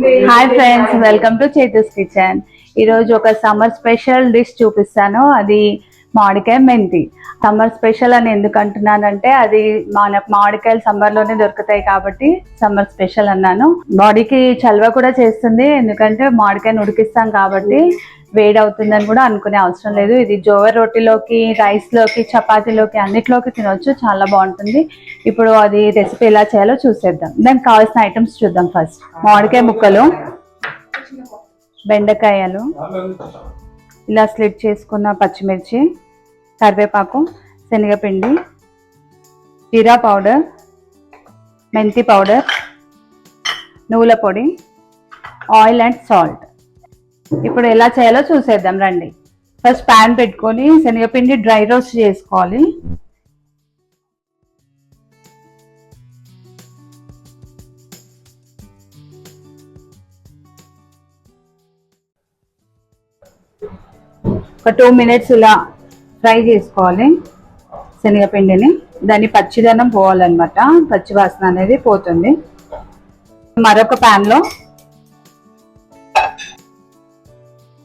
Hi friends, welcome to Chethu's kitchen. ఈరోజు ఒక summer special dish చూపిస్తాను. అది మామిడికాయ మెంతి. సమ్మర్ స్పెషల్ అని ఎందుకు అంటున్నానంటే అది మనకు మామిడికాయలు సమ్మర్లోనే దొరుకుతాయి కాబట్టి సమ్మర్ స్పెషల్ అన్నాను. బాడీకి చలవ కూడా చేస్తుంది, ఎందుకంటే మామిడికాయను ఉడికిస్తాం కాబట్టి వేడి అవుతుందని కూడా అనుకునే అవసరం లేదు. ఇది జోవర్ రోటీలోకి, రైస్లోకి, చపాతీలోకి అన్నిట్లోకి తినొచ్చు, చాలా బాగుంటుంది. ఇప్పుడు అది రెసిపీ ఎలా చేయాలో చూసేద్దాం. దానికి కావాల్సిన ఐటమ్స్ చూద్దాం. ఫస్ట్ మామిడికాయ ముక్కలు, బెండకాయలు, ఇలా స్లిట్ చేసుకున్న పచ్చిమిర్చి, కరివేపాకు, శనగపిండి, జీరా పౌడర్, మెంతి పౌడర్, నువ్వుల పొడి, ఆయిల్ అండ్ సాల్ట్. ఇప్పుడు ఎలా చేయాలో చూసేద్దాం రండి. ఫస్ట్ ప్యాన్ పెట్టుకొని శనగపిండి డ్రై రోస్ట్ చేసుకోవాలి. ఒక 2 minutes ఇలా ఫ్రై చేసుకోవాలి శనగపిండిని. దాని పచ్చిదనం పోవాలన్నమాట, పచ్చి వాసన అనేది పోతుంది. మరొక ప్యాన్లో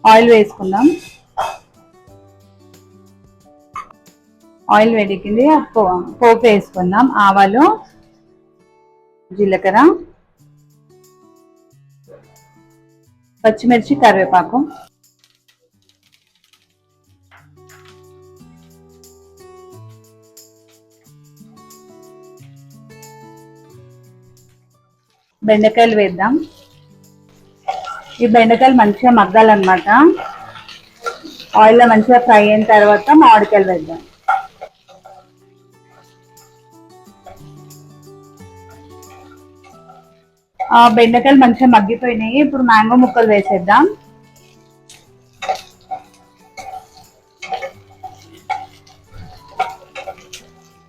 ఆయిల్ వేసుకుందాం. ఆయిల్ వేడికింది, పోపు వేసుకుందాం. ఆవాలు, జీలకర్ర, పచ్చిమిర్చి, కరివేపాకు. బెండకాయలు వేద్దాం. ఈ బెండకాయలు మంచిగా మగ్గాలన్నమాట. ఆయిల్లో మంచిగా ఫ్రై అయిన తర్వాత మామిడికాయలు వేద్దాం. బెండకాయలు మంచిగా మగ్గిపోయినాయి. ఇప్పుడు మ్యాంగో ముక్కలు వేసేద్దాం.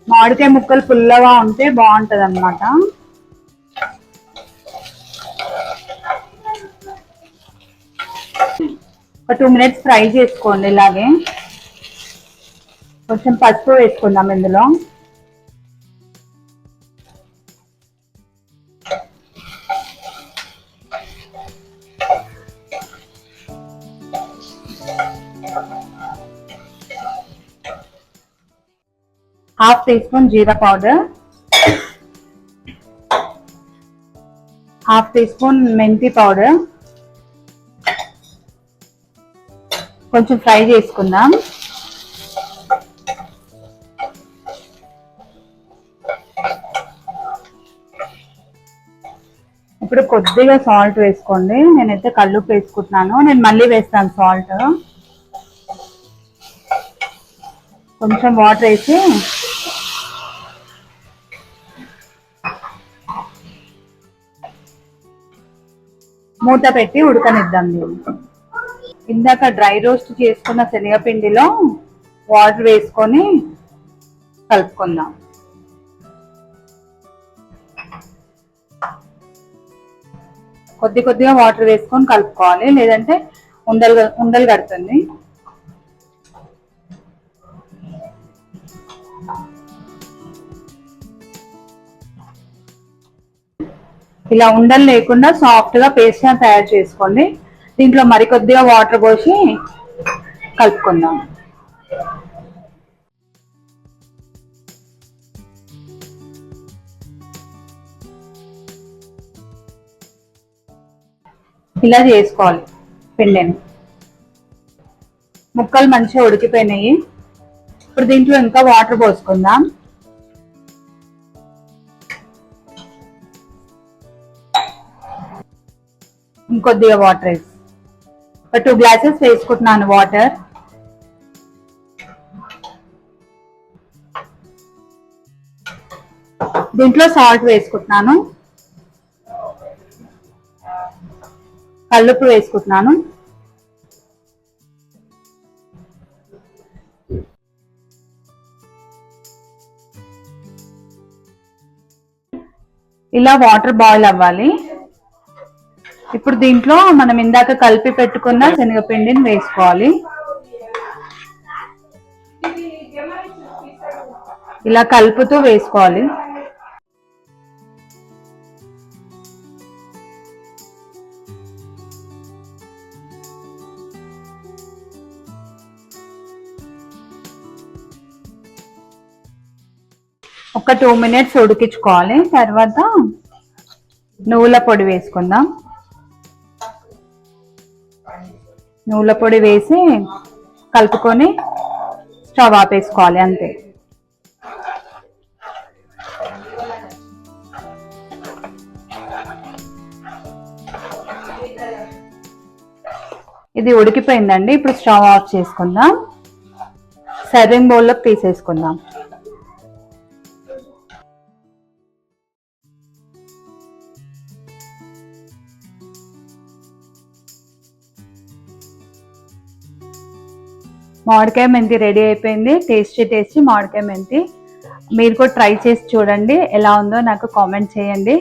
మామిడికాయ ముక్కలు పుల్లగా ఉంటే బాగుంటది అన్నమాట. ఒక 2 minutes ఫ్రై చేసుకోండి. ఇలాగే కొంచెం పసుపు వేసుకుందాం ఇందులో. ½ teaspoon జీరా పౌడర్, ½ teaspoon మెంతి పౌడర్. కొంచెం ఫ్రై చేసుకుందాం. ఇప్పుడు కొద్దిగా సాల్ట్ వేసుకోండి. నేనైతే కల్లుప్పు వేసుకుంటున్నాను. నేను మళ్ళీ వేస్తాను సాల్ట్. కొంచెం వాటర్ వేసి మూత పెట్టి ఉడకనిద్దాం. ఇందాక డ్రై రోస్ట్ చేసుకున్న శనగపిండిలో వాటర్ వేసుకొని కలుపుకుందాం. కొద్దిగా వాటర్ వేసుకొని కలుపుకోవాలి, లేదంటే ఉండలు కడుతుంది. ఇలా ఉండలు లేకుండా సాఫ్ట్ గా పేస్ట్ తయారు చేసుకోండి. దీంట్లో మరికొద్దిగా వాటర్ పోసి కలుపుకుందాం. ఇలా చేసుకోవాలి పిండిని. ముక్కలు మంచిగా ఉడికిపోయినాయి. ఇప్పుడు దీంట్లో ఇంకా వాటర్ పోసుకుందాం. ఇంకొద్దిగా వాటర్ వేసి ఒక 2 glasses వేసుకుంటున్నాను వాటర్. దీంట్లో సాల్ట్ వేసుకుంటున్నాను, కల్లుప్పు వేసుకుంటున్నాను. ఇలా వాటర్ బాయిల్ అవ్వాలి. ఇప్పుడు దీంట్లో మనం ఇందాక కలిపి పెట్టుకున్న శనగపిండిని వేసుకోవాలి. ఇలా కలుపుతూ వేసుకోవాలి. ఒక 2 మినిట్స్ ఉడికించుకోవాలి. తర్వాత నువ్వుల పొడి వేసుకుందాం. నువ్వుల పొడి వేసి కలుపుకొని స్టవ్ ఆపేసుకోవాలి అంతే. ఇది ఉడికిపోయిందండి. ఇప్పుడు స్టవ్ ఆఫ్ చేసుకుందాం. సర్వింగ్ బౌల్లోకి తీసేసుకుందాం. మామిడికాయ మెంతి రెడీ అయిపోయింది. టేస్టీ మామిడికాయ మెంతి. మీరు కూడా ట్రై చేసి చూడండి, ఎలా ఉందో నాకు కామెంట్ చేయండి.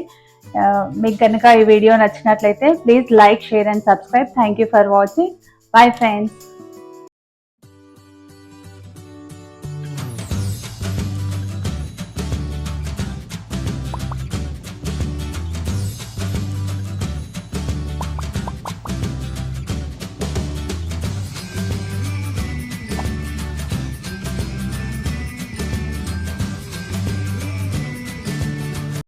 మీకు కనుక ఈ వీడియో నచ్చినట్లయితే please like, share and subscribe. Thank you for watching. Bye friends.